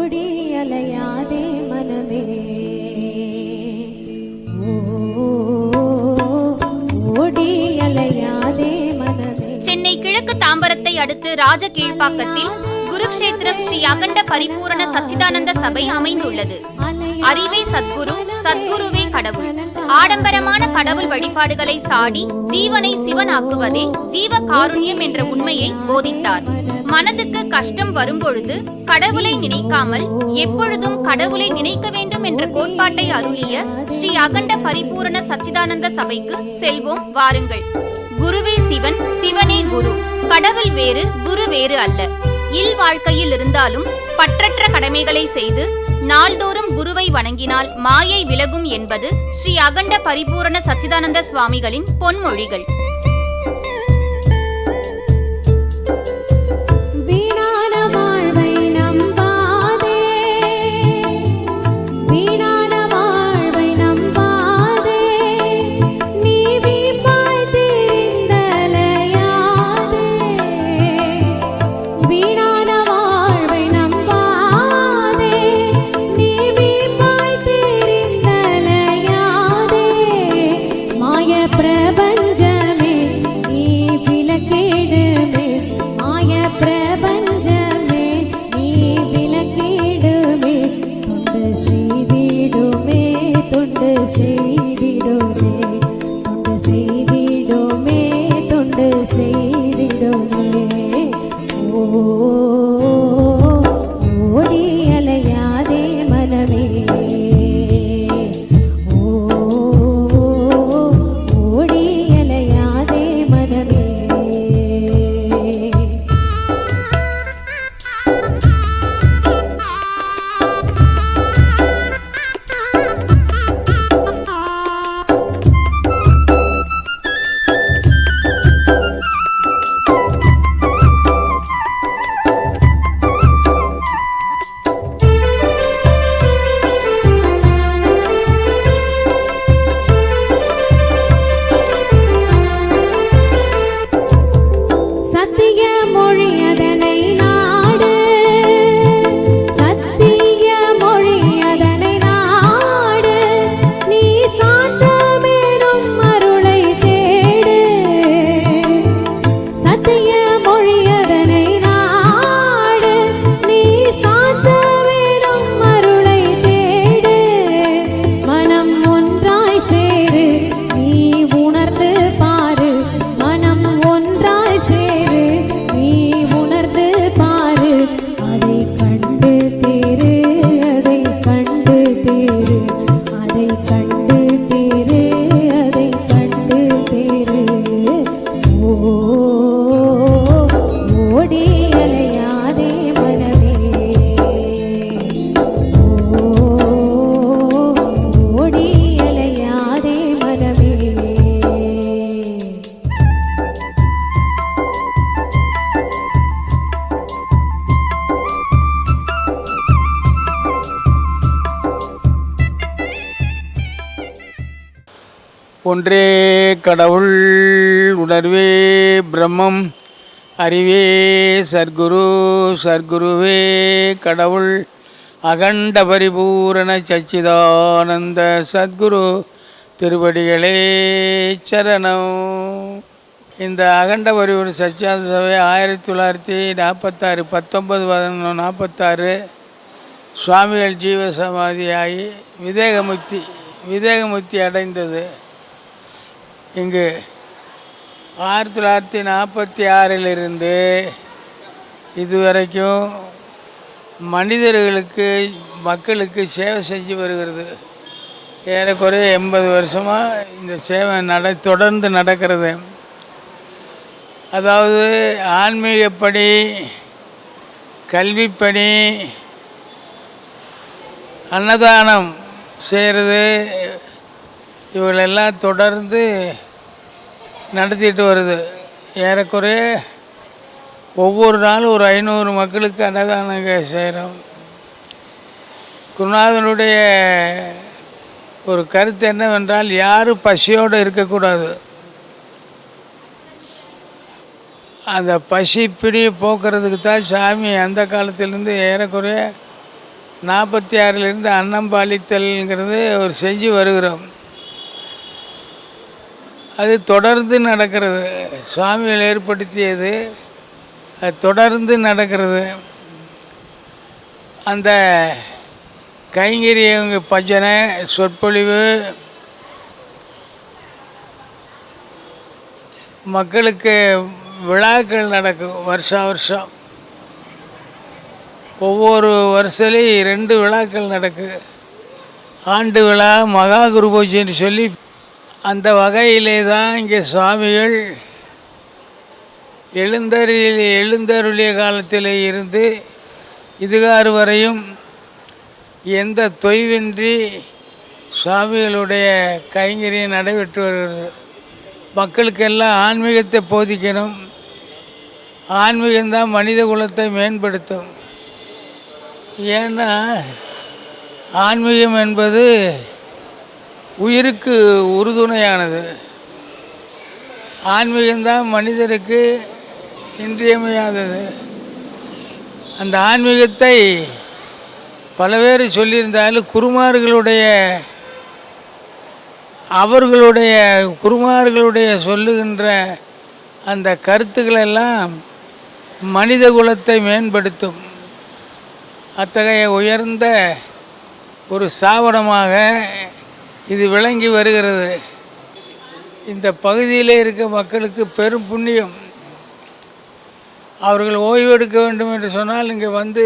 ஓடி அலையாதே மனமே, ஓடி அலையாதே மனமே. சென்னை கிழக்கு தாம்பரத்தை அடுத்து ராஜகீழ்ப்பாக்கத்தில் குருக்ஷேத்திரம் ஸ்ரீ அகண்ட பரிபூரண சச்சிதானந்த சபை அமைந்துள்ளது. அறிவே சத்குரு, சத்குருவே கடவுள். ஆடம்பரமான கடவுள் வழிபாடுகளை சாடி ஜீவனை சிவனாக்குவதே ஜீவ காருண்யம் என்ற உண்மையை போதித்தார். மனதுக்கு கஷ்டம் வரும்பொழுது கடவுளை நினைக்காமல் எப்பொழுதும் கடவுளை நினைக்க வேண்டும் என்ற கோட்பாட்டை அருளிய ஸ்ரீ அகண்ட பரிபூரண சச்சிதானந்த சபைக்கு செல்வோம், வாருங்கள். குருவே சிவன், சிவனே குரு. கடவுள் வேறு, குரு வேறு அல்ல. இல் வாழ்க்கையில் இருந்தாலும் பற்றற்ற கடமைகளை செய்து நாள்தோறும் குருவை வணங்கினால் மாயை விலகும் என்பது ஸ்ரீ அகண்ட பரிபூரண சச்சிதானந்த சுவாமிகளின் பொன்மொழிகள். ஒன்றே கடவுள், உணர்வே பிரம்மம், அறிவே சர்க்குரு, சர்க்குருவே கடவுள். அகண்ட பரிபூரண சச்சிதானந்த சத்குரு திருவடிகளே சரணம். இந்த அகண்ட பரிபூரண சச்சிதானந்த சபை 1946 19/11/46 சுவாமிகள் ஜீவசமாதியாகி விதேகமுக்தி அடைந்தது. இங்கு 1946 இதுவரைக்கும் மக்களுக்கு சேவை செஞ்சு வருகிறது. ஏறக்குறைய 80 வருஷமாக இந்த சேவை தொடர்ந்து நடக்கிறது. அதாவது ஆன்மீகப்படி, கல்விப்பணி, அன்னதானம் செய்கிறது, இவங்களெல்லாம் தொடர்ந்து நடத்திட்டு வருது. ஏறக்குறைய ஒவ்வொரு நாளும் ஒரு 500 மக்களுக்கு அன்னதானங்க செய்கிறோம். குருநாதனுடைய ஒரு கருத்து என்னவென்றால், யாரும் பசியோடு இருக்கக்கூடாது. அந்த பசி பிடியை போக்குறதுக்கு தான் சாமி அந்த காலத்திலேருந்து ஏறக்குறைய 46லேருந்து அன்னம் பாலித்தல்ங்கிறது ஒரு செஞ்சு வருகிறோம். அது தொடர்ந்து நடக்கிறது. சுவாமிகள் ஏற்படுத்தியது, அது தொடர்ந்து நடக்கிறது. அந்த கைங்கரியங்க பஜனை சொற்பொழிவு மக்களுக்கு விழாக்கள் நடக்கும். வருஷம் ஒவ்வொரு வருஷத்துலேயும் 2 விழாக்கள் நடக்கு. ஆண்டு விழா, மகா குரு பூஜைன்னு சொல்லி. அந்த வகையிலே தான் இங்கே சுவாமிகள் எழுந்தருளிய காலத்தில் இருந்து இதுகாறு வரையும் எந்த தொய்வின்றி சுவாமிகளுடைய கைங்கரியம் நடைபெற்று வருகிறது. மக்களுக்கெல்லாம் ஆன்மீகத்தை போதிக்கணும். ஆன்மீகம்தான் மனித குலத்தை மேம்படுத்தும். ஏன்னா ஆன்மீகம் என்பது உயிருக்கு உறுதுணையானது. ஆன்மீகம்தான் மனிதருக்கு இன்றியமையாதது. அந்த ஆன்மீகத்தை பல பேர் சொல்லியிருந்தாலும் குருமார்களுடைய சொல்லுகின்ற அந்த கருத்துக்களெல்லாம் மனித குலத்தை மேம்படுத்தும். அத்தகைய உயர்ந்த ஒரு சாவனமாக இது விளங்கி வருகிறது. இந்த பகுதியில் இருக்க மக்களுக்கு பெரும் புண்ணியம். அவர்கள் ஓய்வு எடுக்க வேண்டும் என்று சொன்னால் இங்கே வந்து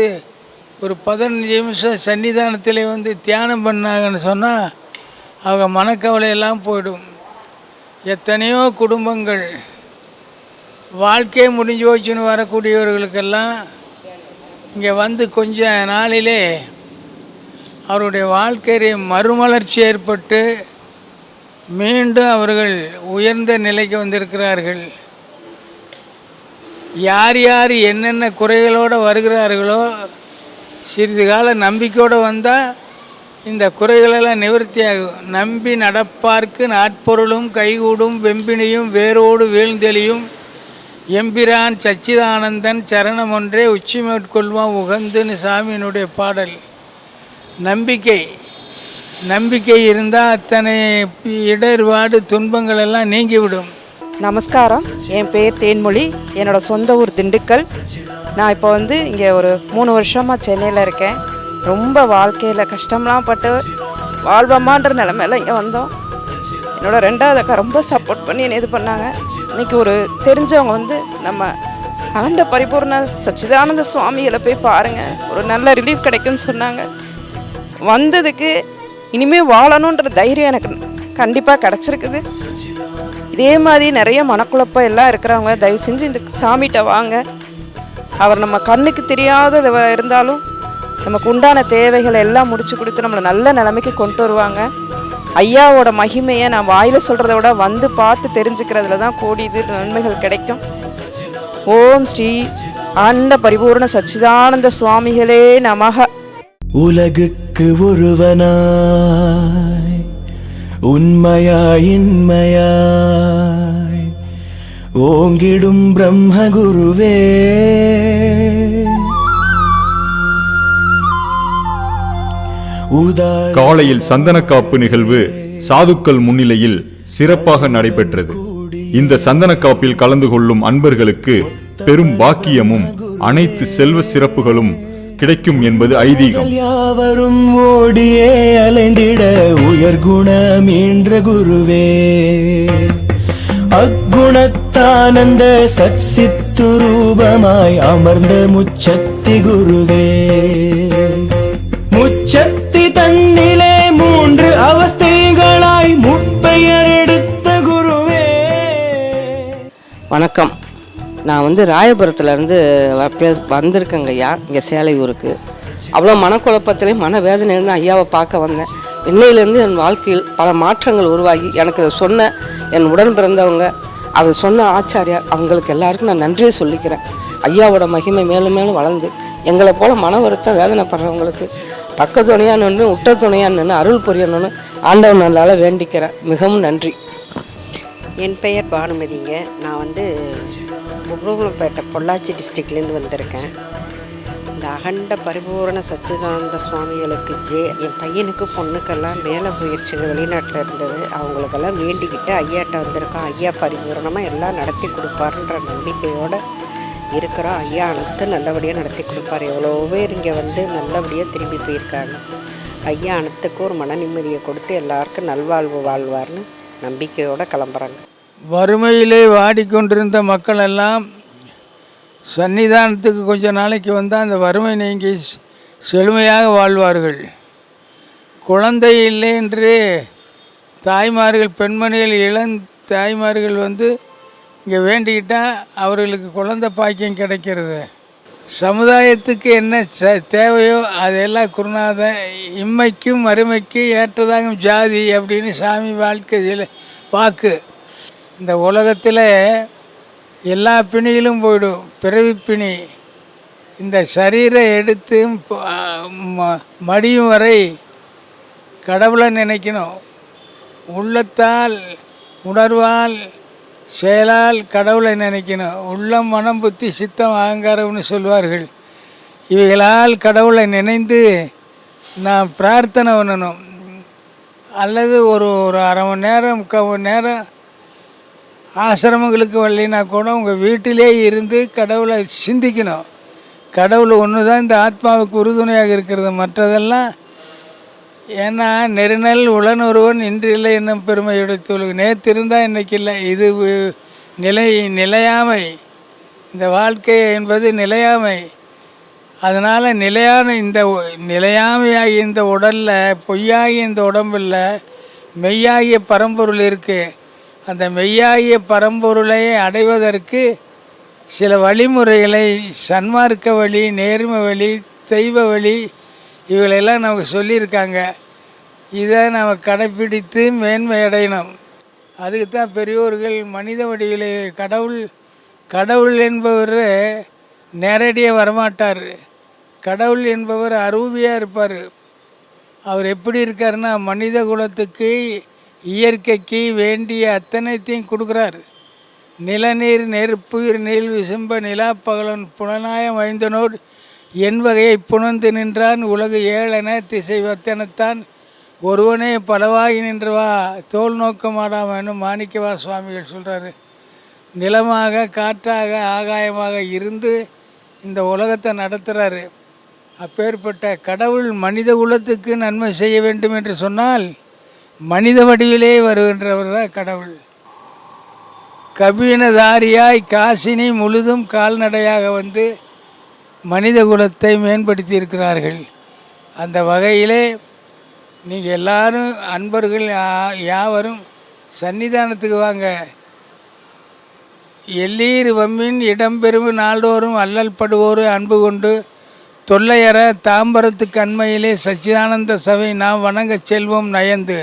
ஒரு 15 நிமிஷம் சன்னிதானத்தில் வந்து தியானம் பண்ணாங்கன்னு சொன்னால் அவங்க மனக்கவலையெல்லாம் போயிடும். எத்தனையோ குடும்பங்கள் வாழ்க்கையே முடிஞ்சு போச்சுன்னு வரக்கூடியவர்களுக்கெல்லாம் இங்கே வந்து கொஞ்ச நாளிலே அவருடைய வாழ்க்கையை மறுமலர்ச்சி ஏற்பட்டு மீண்டும் அவர்கள் உயர்ந்த நிலைக்கு வந்திருக்கிறார்கள். யார் யார் என்னென்ன குறைகளோடு வருகிறார்களோ சிறிது கால நம்பிக்கையோடு வந்தால் இந்த குறைகளெல்லாம் நிவர்த்தியாகும். நம்பி நடப்பார்க்கு நாட்பொருளும் கைகூடும் வெம்பினியும் வேரோடு வீழ்ந்தெளியும் எம்பிரான் சச்சிதானந்தன் சரணம் ஒன்றே உச்சி மேற்கொள்வான் உகந்துன்னு சாமியினுடைய பாடல். நம்பிக்கை இருந்தால் அத்தனை இடர்பாடு துன்பங்கள் எல்லாம் நீங்கிவிடும். நமஸ்காரம். என் பேர் தேன்மொழி. என்னோடய சொந்த ஊர் திண்டுக்கல். நான் இப்போ வந்து இங்கே ஒரு 3 வருஷமாக சென்னையில் இருக்கேன். ரொம்ப வாழ்க்கையில் கஷ்டம்லாம் பட்டு வாழ்வமான்ற நிலமையில இங்கே வந்தோம். என்னோடய 2வது அக்கா ரொம்ப சப்போர்ட் பண்ணி என்னை இது பண்ணாங்க. இன்றைக்கி ஒரு தெரிஞ்சவங்க வந்து நம்ம ஆண்ட பரிபூர்ண சச்சிதானந்த சுவாமிகளை போய் பாருங்கள், ஒரு நல்ல ரிலீஃப் கிடைக்கும்னு சொன்னாங்க. வந்ததுக்கு இனிமேல் வாழணுன்ற தைரியம் எனக்கு கண்டிப்பாக கிடச்சிருக்குது. இதே மாதிரி நிறைய மனக்குழப்பம் எல்லாம் இருக்கிறவங்க தயவு செஞ்சு இந்த சாமிகிட்ட வாங்க. அவர் நம்ம கண்ணுக்கு தெரியாத இருந்தாலும் நமக்கு உண்டான தேவைகளை எல்லாம் முடிச்சு கொடுத்து நம்மளை நல்ல நிலைமைக்கு கொண்டு வருவாங்க. ஐயாவோட மகிமையை நான் வாயில் சொல்கிறத விட வந்து பார்த்து தெரிஞ்சுக்கிறதுல தான் கோடி இது நன்மைகள் கிடைக்கும். ஓம் ஸ்ரீ ஆண்ட பரிபூர்ண சச்சிதானந்த சுவாமிகளே நமக. உலகுக்கு ஒருவனாய் உண்மையாய் இன்மையாய் ஓங்கிடும் பிரம்மகுருவே காலையில் சந்தனக்காப்பு நிகழ்வு சாதுக்கள் முன்னிலையில் சிறப்பாக நடைபெற்றது. இந்த சந்தனக்காப்பில் கலந்து கொள்ளும் அன்பர்களுக்கு பெரும் பாக்கியமும் அனைத்து செல்வ சிறப்புகளும் கிடைக்கும் என்பது ஐதீகம். யாவரும் ஓடியே அலைந்திட உயர்குணம் என்ற குருவே அக்குணத்தானந்த சத்சித்து ரூபமாய் அமர்ந்த முச்சத்தி குருவே முச்சத்தி தன்னிலே 3 அவஸ்தைகளாய் முப்பெயர் எடுத்த குருவே. வணக்கம். நான் வந்து ராயபுரத்துலேருந்து வந்திருக்கேங்க ஐயா, இங்கே சேலையூருக்கு. அவ்வளோ மனக்குழப்பத்திலையும் மனவேதனையிலேருந்து ஐயாவை பார்க்க வந்தேன். இன்னையிலேருந்து என் வாழ்க்கையில் பல மாற்றங்கள் உருவாகி எனக்கு அதை சொன்ன என் உடன் பிறந்தவங்க, அதை சொன்ன ஆச்சாரியார், அவங்களுக்கு எல்லாருக்கும் நான் நன்றியை சொல்லிக்கிறேன். ஐயாவோட மகிமை மேலும் மேலும் வளர்ந்து எங்களை போல் மன வருத்தம் வேதனைப்படுறவங்களுக்கு பக்க துணையாக நின்று உற்ற துணையாக நின்று அருள் புரியணும்னு ஆண்டவன் நல்லால் வேண்டிக்கிறேன். மிகவும் நன்றி. என் பெயர் பானுமதிங்க. நான் வந்து உருவம்பேட்டை பொள்ளாச்சி டிஸ்ட்ரிக்ட்லேருந்து வந்திருக்கேன். இந்த அகண்ட பரிபூரண சச்சிதானந்த சுவாமிகளுக்கு என் பையனுக்கு பொண்ணுக்கெல்லாம் வேலை போயிடுச்சுங்க, வெளிநாட்டில் இருந்தது. அவங்களுக்கெல்லாம் வேண்டிக்கிட்டு ஐயாட்ட வந்திருக்கோம். ஐயா பரிபூரணமாக எல்லாம் நடத்தி கொடுப்பாருன்ற நம்பிக்கையோடு இருக்கிறோம். ஐயா அனைத்து நல்லபடியாக நடத்தி கொடுப்பார். எவ்வளோ பேர் இங்கே வந்து நல்லபடியாக திரும்பி போயிருக்காங்க. ஐயா அனைத்துக்கு ஒரு மன நிம்மதியை கொடுத்து எல்லாருக்கும் நல்வாழ்வு வாழ்வார்னு நம்பிக்கையோடு கிளம்புறாங்க. வறுமையிலே வாடிக்கொண்டிருந்த மக்கள் எல்லாம் சன்னிதானத்துக்கு கொஞ்ச நாளைக்கு வந்தால் அந்த வறுமை நீங்கி செழுமையாக வாழ்வார்கள். குழந்தை இல்லை என்று தாய்மார்கள், பெண்மணிகள், இளம் தாய்மார்கள் வந்து இங்கே வேண்டிக்கிட்டால் அவர்களுக்கு குழந்தை பாக்கியம் கிடைக்கிறது. சமுதாயத்துக்கு என்ன தேவையோ அதெல்லாம் குருநாதன் இம்மைக்கும் மறுமைக்கும் ஏற்றதாகும் ஜாதி அப்படின்னு சாமி வாழ்க்கையில் வாக்கு. இந்த உலகத்தில் எல்லா பிணியிலும் போயிடும், பிறவி பிணி. இந்த சரீரை எடுத்து மடியும் வரை கடவுளை நினைக்கணும். உள்ளத்தால், உணர்வால், செயலால் கடவுளை நினைக்கணும். உள்ளம், மனம், புத்தி, சித்தம், அகங்காரம்னு சொல்வார்கள். இவைகளால் கடவுளை நினைந்து நான் பிரார்த்தனை பண்ணணும். அல்லது ஒரு அரை மணி நேரம், 3/4 மணி நேரம் ஆசிரமங்களுக்கு வரலைன்னா கூட உங்கள் வீட்டிலே இருந்து கடவுளை சிந்திக்கணும். கடவுள் ஒன்று தான் இந்த ஆத்மாவுக்கு உறுதுணையாக இருக்கிறது. மற்றதெல்லாம் ஏன்னா நெருநல் உளனொருவன் இன்று இல்லை என்னும் பெருமை எடுத்து நேற்று இருந்தால் இன்றைக்கி இல்லை. இது நிலையாமை. இந்த வாழ்க்கை என்பது நிலையாமை. அதனால் நிலையாமையாகிய இந்த உடலில், பொய்யாகிய இந்த உடம்பில் மெய்யாகிய பரம்பொருள் இருக்குது. அந்த மெய்யாகிய பரம்பொருளை அடைவதற்கு சில வழிமுறைகளை, சன்மார்க்க வழி, நேர்மை வழி, தெய்வ வழி, இவங்களெல்லாம் நமக்கு சொல்லியிருக்காங்க. இதை நம்ம கடைப்பிடித்து மேன்மை அடையணும். அதுக்கு தான் பெரியோர்கள் மனித வடிவிலே கடவுள் என்பவர் நேரடியாக வரமாட்டார். கடவுள் என்பவர் அரூபியாக இருப்பார். அவர் எப்படி இருக்காருன்னா மனித குலத்துக்கு, இயற்கைக்கு வேண்டிய அத்தனைத்தையும் கொடுக்குறார். நிலநீர் நெருப்பு நீள் விசும்ப நிலா பகலன் புலனாயம் ஐந்தனோடு என் வகையை புணர்ந்து நின்றான் உலகு ஏழென திசை வத்தனத்தான் ஒருவனே பலவாகி நின்றவா தோல் நோக்கமாடாமன்னு மாணிக்கவா சுவாமிகள் சொல்கிறாரு. நிலமாக, காற்றாக, ஆகாயமாக இருந்து இந்த உலகத்தை நடத்துகிறாரு. அப்பேற்பட்ட கடவுள் மனித குலத்துக்கு நன்மை செய்ய வேண்டும் என்று சொன்னால் மனித வடிவிலே வருகின்றவர் தான் கடவுள். கபீனதாரியாய் காசினி முழுதும் கால்நடையாக வந்து மனித குலத்தை மேம்படுத்தி இருக்கிறார்கள். அந்த வகையிலே நீங்கள் எல்லாரும் அன்பர்கள் யாவரும் சன்னிதானத்துக்கு வாங்க. எல்லீர் வம்மின் இடம்பெறும் நாள்தோறும் அல்லல் படுவோரு அன்பு கொண்டு தொல்லையற தாம்பரத்துக்கு அண்மையிலே சச்சிதானந்த சபை நாம் வணங்க செல்வோம் நயந்து.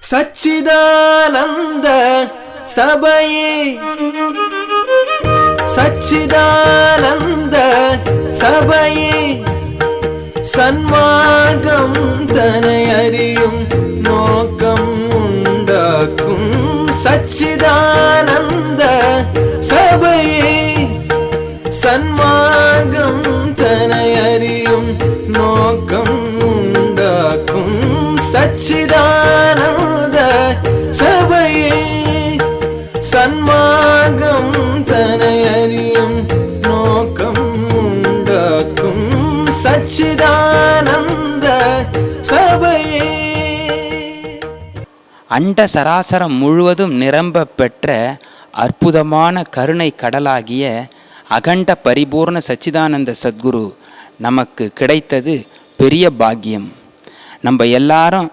சச்சிதானந்த சபையே, சச்சிதானந்த சபையே, சன்மார்க்கம் தனை அறியும் நோக்கம் உண்டாக்கும் சச்சிதானந்த சபையே, சன்மார்க்கம் தனை அறியும் நோக்கம் உண்டாக்கும் சச்சிதானந்த சபையே, சன்மார்க்கம் தனை அறியும் நோக்கம் உண்டாக்கும் சச்சிதானந்த சபையே. அண்ட சராசரம் முழுவதும் நிரம்ப பெற்ற அற்புதமான கருணை கடலாகிய அகண்ட பரிபூர்ண சச்சிதானந்த சத்குரு நமக்கு கிடைத்தது பெரிய பாக்கியம். நம்ம எல்லாரும்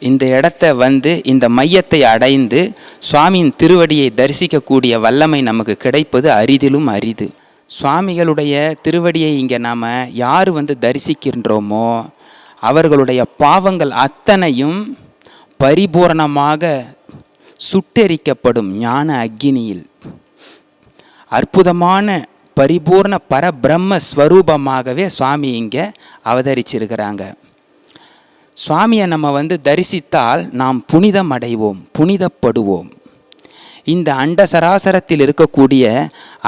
இந்த இடத்த வந்து இந்த மையத்தை அடைந்து சுவாமியின் திருவடியை தரிசிக்கக்கூடிய வல்லமை நமக்கு கிடைப்பது அரிதிலும் அரிது. சுவாமிகளுடைய திருவடியை இங்கே நாம் யார் வந்து தரிசிக்கின்றோமோ அவர்களுடைய பாவங்கள் அத்தனையும் பரிபூரணமாக சுட்டெரிக்கப்படும் ஞான அக்கினியில். அற்புதமான பரிபூர்ண பரபிரம்ம ஸ்வரூபமாகவே சுவாமி இங்கே அவதரிச்சிருக்கிறாங்க. சுவாமியை நம்ம வந்து தரிசித்தால் நாம் புனிதம் அடைவோம், புனிதப்படுவோம். இந்த அண்ட சராசரத்தில் இருக்கக்கூடிய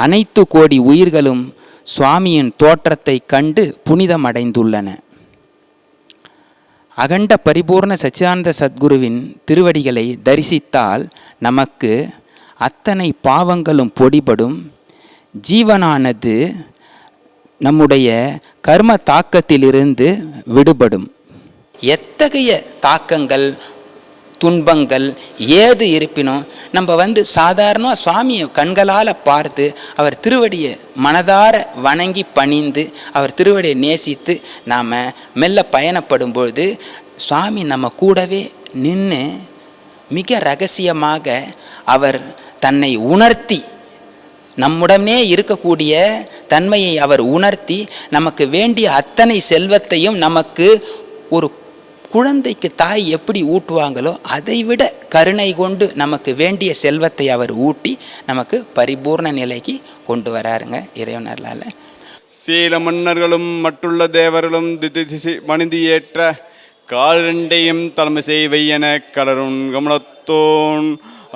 அனைத்து கோடி உயிர்களும் சுவாமியின் தோற்றத்தை கண்டு புனிதமடைந்துள்ளன. அகண்ட பரிபூர்ண சச்சிதானந்த சத்குருவின் திருவடிகளை தரிசித்தால் நமக்கு அத்தனை பாவங்களும் பொடிபடும். ஜீவனானது நம்முடைய கர்ம தாக்கத்திலிருந்து விடுபடும். எத்தகைய தாக்கங்கள் துன்பங்கள் ஏது இருப்பினும் நம்ம சாதாரண சுவாமியை கண்களால் பார்த்து அவர் திருவடியை மனதார வணங்கி பணிந்து அவர் திருவடியை நேசித்து நாம் மெல்ல பயணப்படும் பொழுது சுவாமி நம்ம கூடவே நின்று மிக ரகசியமாக அவர் தன்னை உணர்த்தி நம்முடனே இருக்கக்கூடிய தன்மையை அவர் உணர்த்தி நமக்கு வேண்டிய அத்தனை செல்வத்தையும் நமக்கு ஒரு குழந்தைக்கு தாய் எப்படி ஊட்டுவாங்களோ அதைவிட கருணை கொண்டு நமக்கு வேண்டிய செல்வத்தை அவர் ஊட்டி நமக்கு பரிபூர்ண நிலைக்கு கொண்டு வராருங்க இறைவனர்களால். சீல மன்னர்களும் மற்றுள்ள தேவர்களும் திதிசி மணிந்து ஏற்ற காலண்டையும் தலைமை செய்வையென கலரும் கமலத்தோன்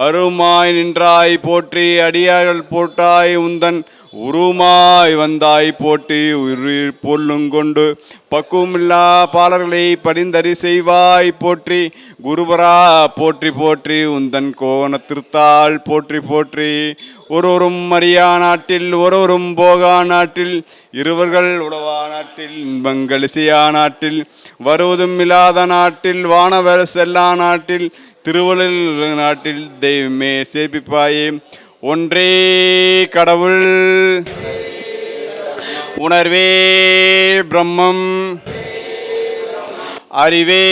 அருமாய் நின்றாய் போற்றி அடியார்கள் போற்றாய் உந்தன் உருமாய் வந்தாய் போற்றி உயிர் பொல்லுங்கொண்டு பக்குவமில்லா பாலர்களை பரிந்தறி செய்வாய் போற்றி குருபரா போற்றி போற்றி உந்தன் கோணத்திருத்தாள் போற்றி போற்றி ஒருவரும் அறியா நாட்டில் ஒருவரும் போகா நாட்டில் இருவர்கள் உடவா நாட்டில் இன்பங்கள் இசையா நாட்டில் வருவதும் இல்லாத நாட்டில் வானவர் செல்லா நாட்டில் திருவள்ளுவர் நாட்டில் தெய்வமே சேபிப்பாயே. ஒன்றே கடவுள் உணர்வே பிரம்மம் அறிவே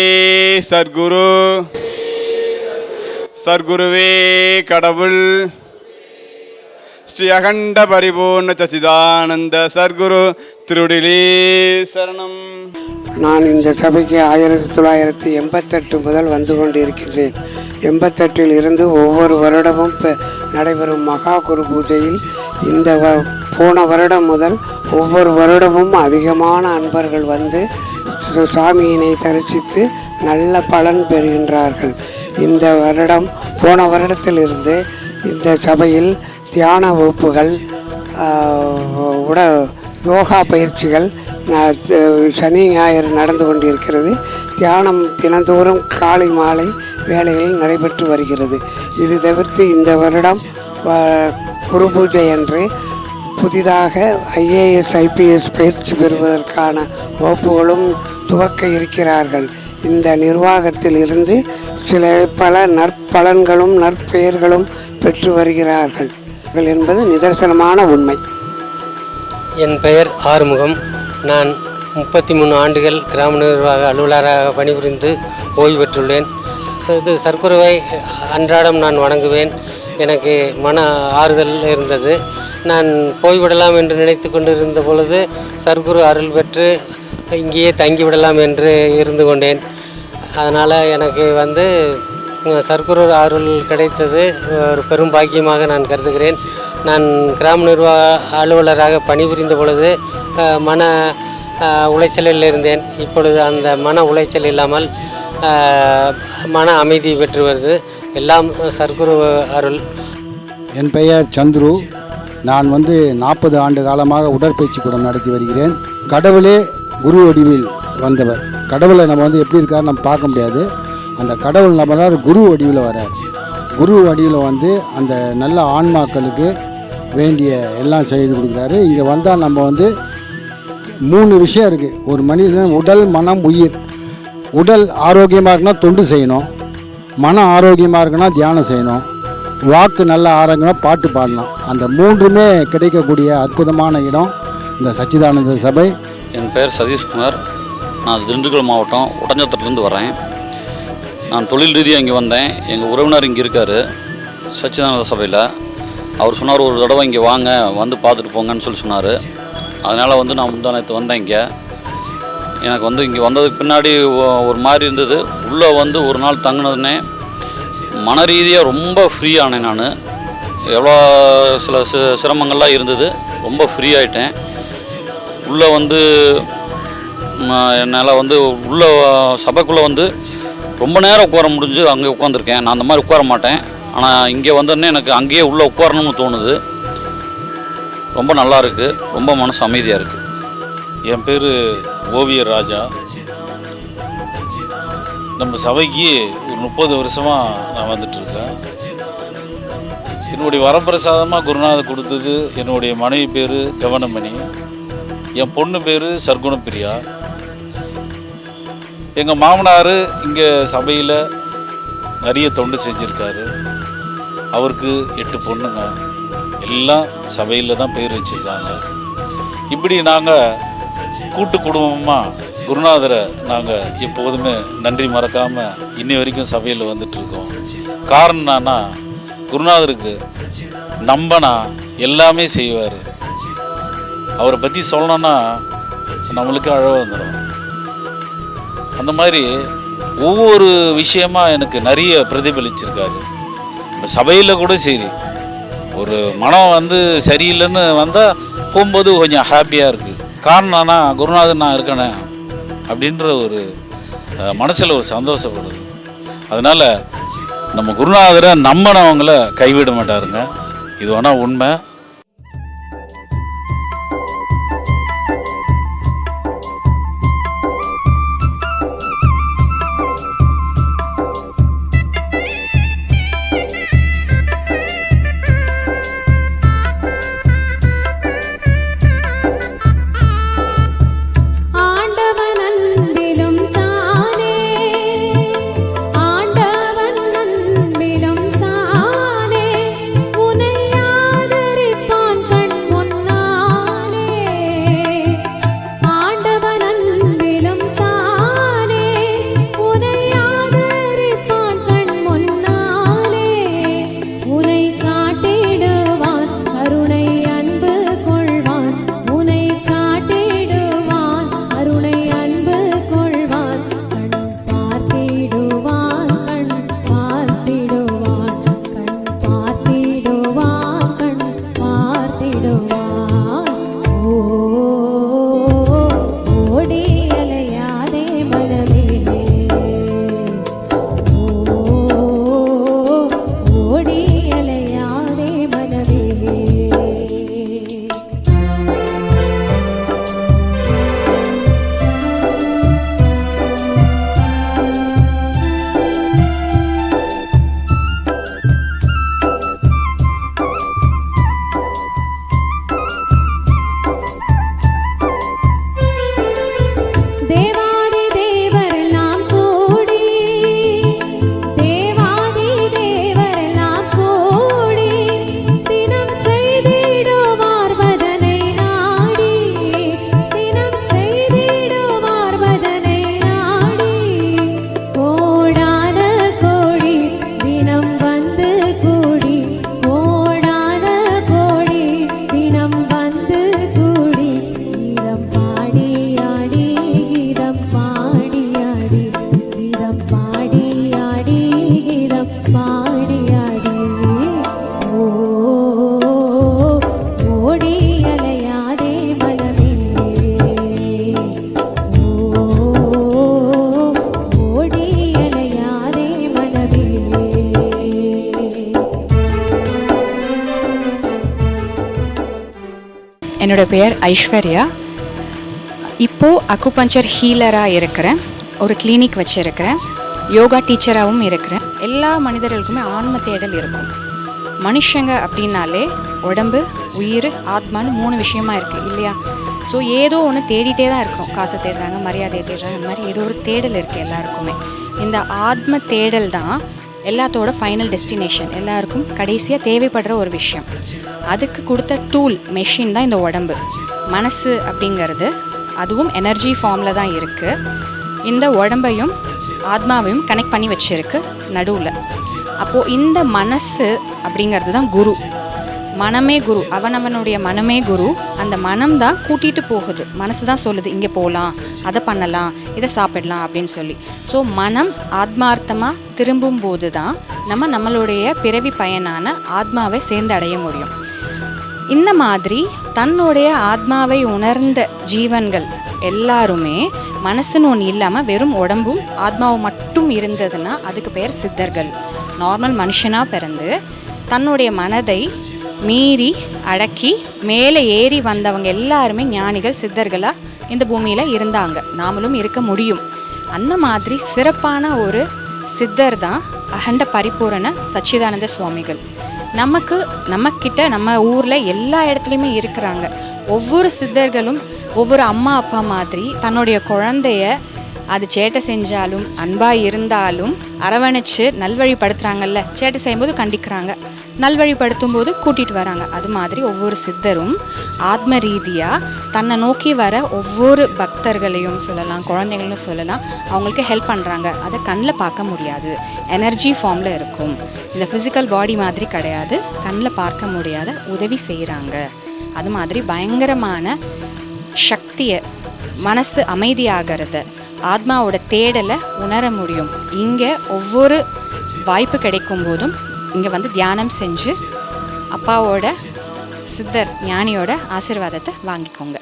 சத்குரு சத்குருவே கடவுள் ஸ்ரீ அகண்ட பரிபூர்ண சச்சிதானந்த சத்குரு திருடிலே சரணம். நான் இந்த சபைக்கு 1988 முதல் வந்து கொண்டிருக்கின்றேன். 88 இருந்து ஒவ்வொரு வருடமும் நடைபெறும் மகா குரு பூஜையில் இந்த போன வருடம் முதல் ஒவ்வொரு வருடமும் அதிகமான அன்பர்கள் வந்து சாமியினை தரிசித்து நல்ல பலன் பெறுகின்றார்கள். இந்த வருடம் போன வருடத்திலிருந்து இந்த சபையில் தியான வகுப்புகள் யோகா பயிற்சிகள் சனி ஞாயிறு நடந்து கொண்டிருக்கிறது. தியானம் தினந்தோறும் காலை மாலை வேலைகளில் நடைபெற்று வருகிறது. இது தவிர்த்து இந்த வருடம் குரு பூஜை அன்று புதிதாக IAS IPS பயிற்சி பெறுவதற்கான வகுப்புகளும் துவக்க இருக்கிறார்கள். இந்த நிர்வாகத்தில் இருந்து பல நற்பலன்களும் நற்பெயர்களும் பெற்று வருகிறார்கள் என்பது நிதர்சனமான உண்மை. என் பெயர் ஆறுமுகம். நான் 33 ஆண்டுகள் கிராம நிர்வாக அலுவலராக பணிபுரிந்து ஓய்வு பெற்றுள்ளேன். இது சர்க்குருவை அன்றாடம் நான் வணங்குவேன். எனக்கு மன ஆறுதல் இருந்தது. நான் போய்விடலாம் என்று நினைத்து கொண்டிருந்த பொழுது சர்க்குரு அருள் பெற்று இங்கேயே தங்கிவிடலாம் என்று இருந்து கொண்டேன். அதனால் எனக்கு சர்க்குரு அருள் கிடைத்தது ஒரு பெரும் பாக்கியமாக நான் கருதுகிறேன். நான் கிராம நிர்வாக அலுவலராக பணிபுரிந்த பொழுது மன உளைச்சலில் இருந்தேன். இப்பொழுது அந்த மன உளைச்சல் இல்லாமல் மன அமைதி பெற்று வருது. எல்லாம் சர்க்குரு அருள். என் பெயர் சந்துரு. நான் 40 ஆண்டு காலமாக உடற்பயிற்சி கூடம் நடத்தி வருகிறேன். கடவுளே குரு வடிவில் வந்தவர். கடவுளை நம்ம எப்படி இருக்காரு நம்ம பார்க்க முடியாது. அந்த கடவுள் நம்மளால் குரு வடிவில் வரார். குரு வடிவில் அந்த நல்ல ஆன்மாக்களுக்கு வேண்டிய எல்லாம் செய்து கொடுக்குறாரு. இங்கே வந்தால் நம்ம 3 விஷயம் இருக்குது. ஒரு மனிதன் உடல் மனம் உயிர். உடல் ஆரோக்கியமாக இருக்குன்னா தொண்டு செய்யணும், மனம் ஆரோக்கியமாக இருக்குன்னா தியானம் செய்யணும், வாக்கு நல்லா ஆரோக்கியமாக பாட்டு பாடலாம். அந்த 3மே கிடைக்கக்கூடிய அற்புதமான இடம் இந்த சச்சிதானந்த சபை. என் பெயர் சதீஷ்குமார். நான் திண்டுக்கல் மாவட்டம் உடஞ்சத்திலிருந்து வரேன். நான் தொழில் ரீதியாக இங்கே வந்தேன். எங்கள் உறவினர் இங்கே இருக்கார் சச்சிதானந்த சபையில். அவர் சொன்னார் ஒரு தடவை இங்கே வாங்க வந்து பார்த்துட்டு போங்கன்னு சொன்னார். அதனால் நான் முந்தானத்து வந்தேன். இங்கே எனக்கு இங்கே வந்ததுக்கு பின்னாடி ஒரு மாதிரி இருந்தது. உள்ளே ஒரு நாள் தங்கினதுனே மன ரீதியாக ரொம்ப ஃப்ரீ ஆனேன். நான் எவ்வளோ சில சிரமங்கள்லாம் இருந்தது, ரொம்ப ஃப்ரீ ஆகிட்டேன். உள்ளே என்னால் உள்ளே சபைக்குள்ளே ரொம்ப நேரம் உட்கார முடிஞ்சு அங்கே உட்காந்துருக்கேன். நான் அந்த மாதிரி உட்கார மாட்டேன். ஆனால் இங்கே வந்தோடனே எனக்கு அங்கேயே உள்ளே உட்காரணும்னு தோணுது. ரொம்ப நல்லா இருக்குது, ரொம்ப மனசு அமைதியாக இருக்குது. என் பேர் ஓவியர் ராஜா. நம்ம சபைக்கு ஒரு 30 வருஷமாக நான் வந்துட்டுருக்கேன். என்னுடைய வரப்பிரசாதமாக குருநாதர் கொடுத்தது என்னுடைய மனைவி பேர் கவனமணி, என் பொண்ணு பேர் சர்க்குணப்பிரியா. எங்கள் மாமனார் இங்கே சபையில் நிறைய தொண்டு செஞ்சுருக்காரு. அவருக்கு 8 பொண்ணுங்க, எல்லாம் சபையில் தான் பேர் வச்சுருக்காங்க. இப்படி நாங்கள் கூட்டு குடும்பமாக குருநாதரை நாங்கள் எப்போதுமே நன்றி மறக்காமல் இன்னி வரைக்கும் சபையில் வந்துட்டுருக்கோம். காரணம் என்னன்னா, குருநாதருக்கு நம்பனா எல்லாமே செய்வார். அவரை பற்றி சொல்லணுன்னா நம்மளுக்கு அழகாக வந்துடும். அந்த மாதிரி ஒவ்வொரு விஷயமா எனக்கு நிறைய பிரதிபலிச்சிருக்காரு. இப்போ சபையில் கூட சரி, ஒரு மனம் சரியில்லைன்னு வந்தால் போகும்போது கொஞ்சம் ஹாப்பியாக இருக்குது. காரணம்னா குருநாதன் நான் இருக்கேனே அப்படின்ற ஒரு மனசில் ஒரு சந்தோஷப்படுது. அதனால் நம்ம குருநாதரை நம்பினவங்களை கைவிட மாட்டாருங்க. இது வேணால் உண்மை. என்னோட பெயர் ஐஸ்வர்யா. இப்போது அக்குபஞ்சர் ஹீலராக இருக்கிறேன். ஒரு கிளினிக் வச்சுருக்கிறேன். யோகா டீச்சராகவும் இருக்கிறேன். எல்லா மனிதர்களுக்குமே ஆன்ம தேடல் இருக்கும். மனுஷங்க அப்படின்னாலே உடம்பு, உயிர், ஆத்மான்னு 3 விஷயமா இருக்குது இல்லையா? ஸோ ஏதோ ஒன்று தேடிட்டே தான் இருக்கிறோம். காசை தேடுறாங்க, மரியாதையை தேடுறாங்க, அந்த மாதிரி ஏதோ ஒரு தேடல் இருக்குது எல்லாருக்குமே. இந்த ஆத்ம தேடல் தான் எல்லாத்தோட ஃபைனல் டெஸ்டினேஷன். எல்லாருக்கும் கடைசியாக தேவைப்படுற ஒரு விஷயம். அதுக்கு கொடுத்த டூல், மெஷின் தான் இந்த உடம்பு. மனசு அப்படிங்கிறது அதுவும் எனர்ஜி ஃபார்மில் தான் இருக்குது. இந்த உடம்பையும் ஆத்மாவையும் கனெக்ட் பண்ணி வச்சுருக்கு நடுவில். அப்போது இந்த மனசு அப்படிங்கிறது தான் குரு. மனமே குரு. அவனவனுடைய மனமே குரு. அந்த மனம் தான் கூட்டிகிட்டு போகுது. மனசு தான் சொல்லுது, இங்கே போகலாம், அதை பண்ணலாம், இதை சாப்பிடலாம் அப்படின்னு சொல்லி. ஸோ மனம் ஆத்மார்த்தமாக திரும்பும் போது தான் நம்மளுடைய பிறவி பயனான ஆத்மாவை சேர்ந்து அடைய முடியும். இந்த மாதிரி தன்னுடைய ஆத்மாவை உணர்ந்த ஜீவன்கள் எல்லாருமே மனசுன்னு ஒன்று இல்லாமல் வெறும் உடம்பும் ஆத்மாவும் மட்டும் இருந்ததுன்னா அதுக்கு பெயர் சித்தர்கள். நார்மல் மனுஷனாக பிறந்து தன்னுடைய மனதை மீறி அடக்கி மேலே ஏறி வந்தவங்க எல்லாருமே ஞானிகள் சித்தர்களாக இந்த பூமியில் இருந்தாங்க. நாமளும் இருக்க முடியும். அந்த மாதிரி சிறப்பான ஒரு சித்தர் தான் அகண்ட பரிபூரண சச்சிதானந்த சுவாமிகள். நம்மக்கிட்ட நம்ம ஊரில் எல்லா இடத்துலையுமே இருக்கிறாங்க. ஒவ்வொரு சித்தர்களும் ஒவ்வொரு அம்மா அப்பா மாதிரி தன்னுடைய குழந்தைய அது சேட்டை செஞ்சாலும் அன்பாக இருந்தாலும் அரவணைச்சு நல்வழிப்படுத்துகிறாங்கல்ல. சேட்டை செய்யும்போது கண்டிக்கிறாங்க, நல்வழிப்படுத்தும் போது கூட்டிகிட்டு வராங்க. அது மாதிரி ஒவ்வொரு சித்தரும் ஆத்ம ரீதியாக தன்னை நோக்கி வர ஒவ்வொரு பக்தர்களையும் சொல்லலாம், குழந்தைங்களும் சொல்லலாம், அவங்களுக்கு ஹெல்ப் பண்ணுறாங்க. அதை கண்ணில் பார்க்க முடியாது, எனர்ஜி ஃபார்மில் இருக்கும். இந்த ஃபிசிக்கல் பாடி மாதிரி கிடையாது, கண்ணில் பார்க்க முடியாத உதவி செய்கிறாங்க. அது மாதிரி பயங்கரமான சக்தியை, மனசு அமைதியாகிறத, ஆத்மாவோட தேடலை உணர முடியும். இங்கே ஒவ்வொரு வாய்ப்பு கிடைக்கும் போதும் இங்கே வந்து தியானம் செஞ்சு அப்பாவோட சித்தர் ஞானியோட ஆசீர்வாதத்தை வாங்கிக்கோங்க.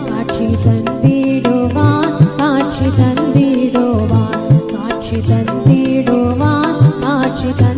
காட்சி தந்திடுவான் காட்சி தந்திடுவான் காட்சி தந்திடுவான்.